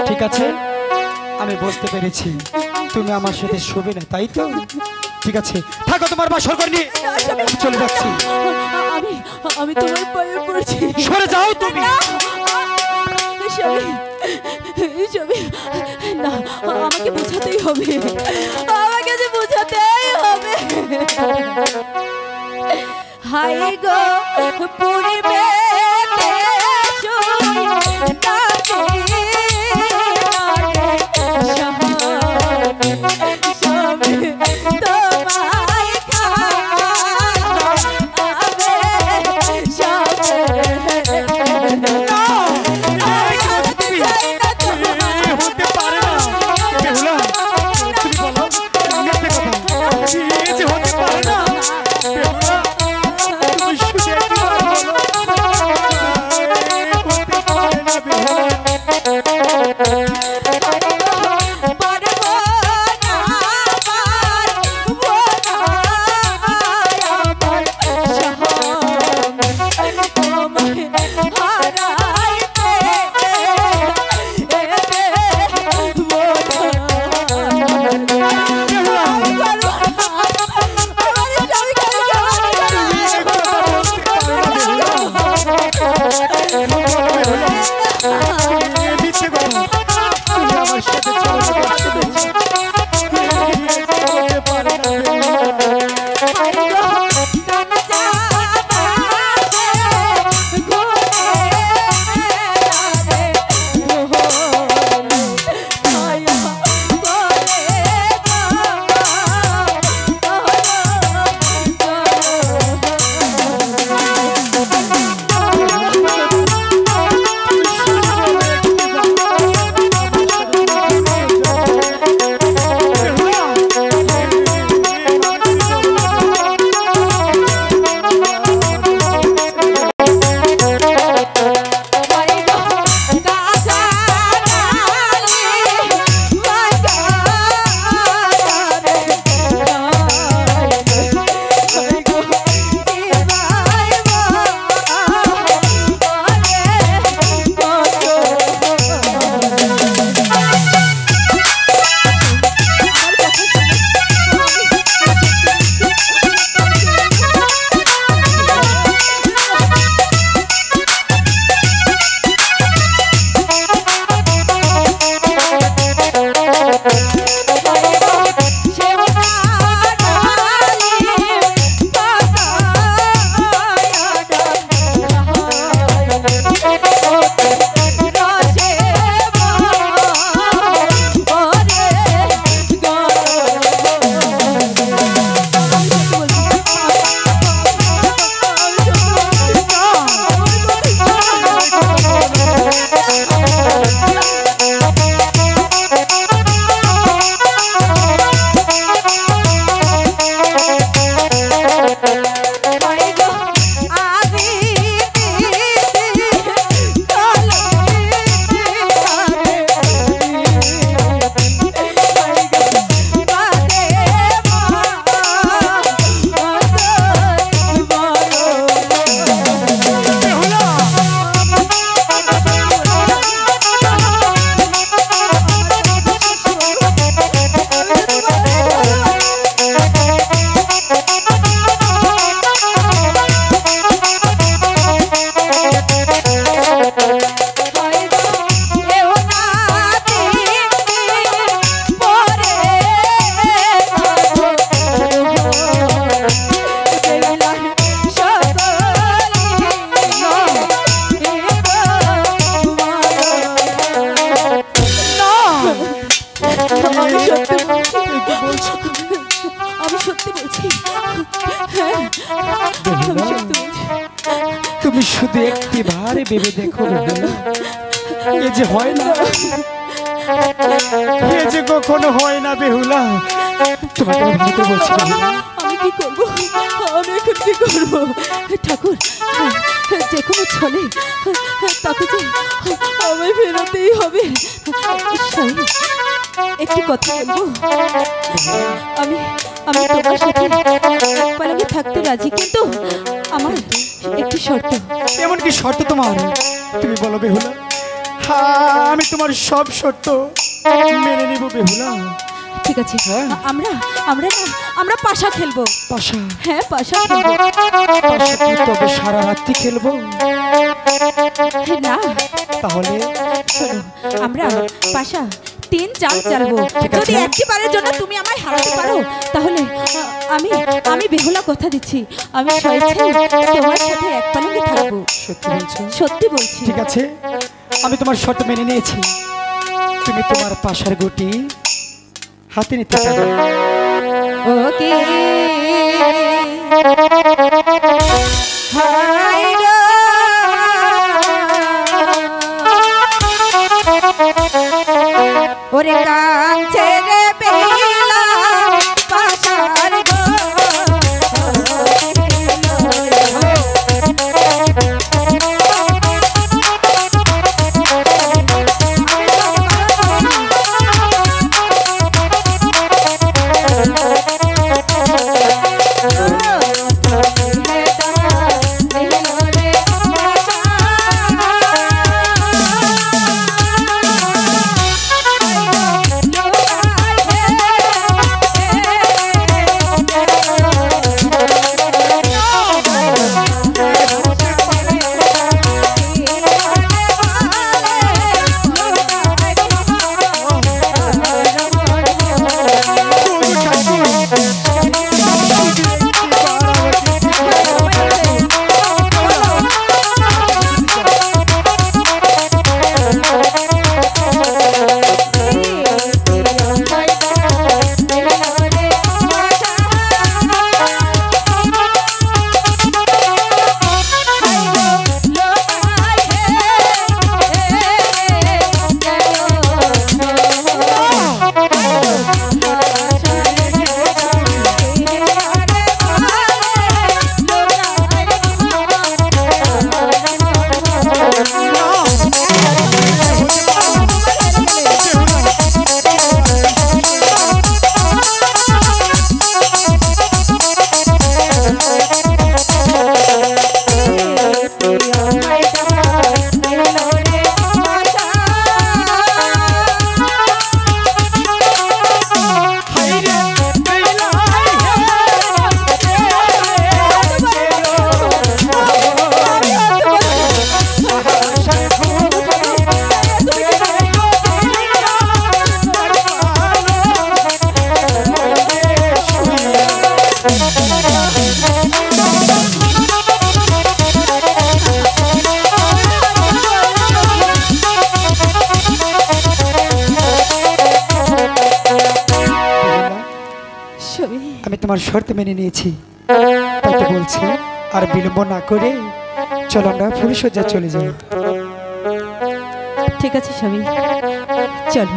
ঠিক আছে, আমি বুঝতে পেরেছি তুমি আমার সাথে শোবে না, তাই তো? ঠিক আছে, থাকো, তোমার বাসর ঘর নিয়ে চলে যাচ্ছি। আমি আমি তোমার পায়ে পড়ছি, সরে যাও তুমি। না, আমাকে বোঝাতেই হবে, আমাকে যে বোঝাতেই হবে। হাই গো পুরিবে তুমি শুধু একটি বারে ভেবে দেখো, এ যে হয় না, এ যে কখনো হয় না বেহুলা। তোমাকে আমি ভালো করে বলছি, আমি কি করবো, আমি এখন কি করবো? ঠাকুর, যে কোনো ছলে তাকে যে আমায় ফেরাতেই হবে। একটি কথা বলবো, আমি আমি তোমার সাথে এক পালকে থাকতে রাজি, কিন্তু আমার একটি শর্ত। এমন কি শর্ত তোমার? তুমি বলো বেহুলা, আমি তোমার সব শর্ত মেনে নিব বেহুলা। ঠিক আছে, হ্যাঁ। আমরা আমরা না আমরা পাশা খেলবো। পাশা? হ্যাঁ, পাশা খেলবো। পাশা কি তবে সারা রাত্রি খেলবো? না, তাহলে শোনো, আমরা পাশা 3 জাল চালবো। ঠিক আছে। যদি একবারের জন্য তুমি আমায় হারাতে পারো, তাহলে আমি আমি বেহুলা কথা দিচ্ছি, আমি স্বেচ্ছায় তোমার সাথে এক পালঙ্কে থাকবো। সত্যি বলছো? সত্যি বলছি। ঠিক আছে, আমি তোমার শর্ত মেনে নিয়েছি। তুমি তোমার পাশার গুটি হাতে নিতে পারো। ওকে হাই গো, ওরে কাছে রে বেলা পাশার গো, আমি তোমার শর্ত মেনে নিয়েছি, তাই তো বলছি। আর বিলম্ব না করে চলো আমরা ফুলসজ্জা চলে যাই। ঠিক আছে স্বামী, চলো।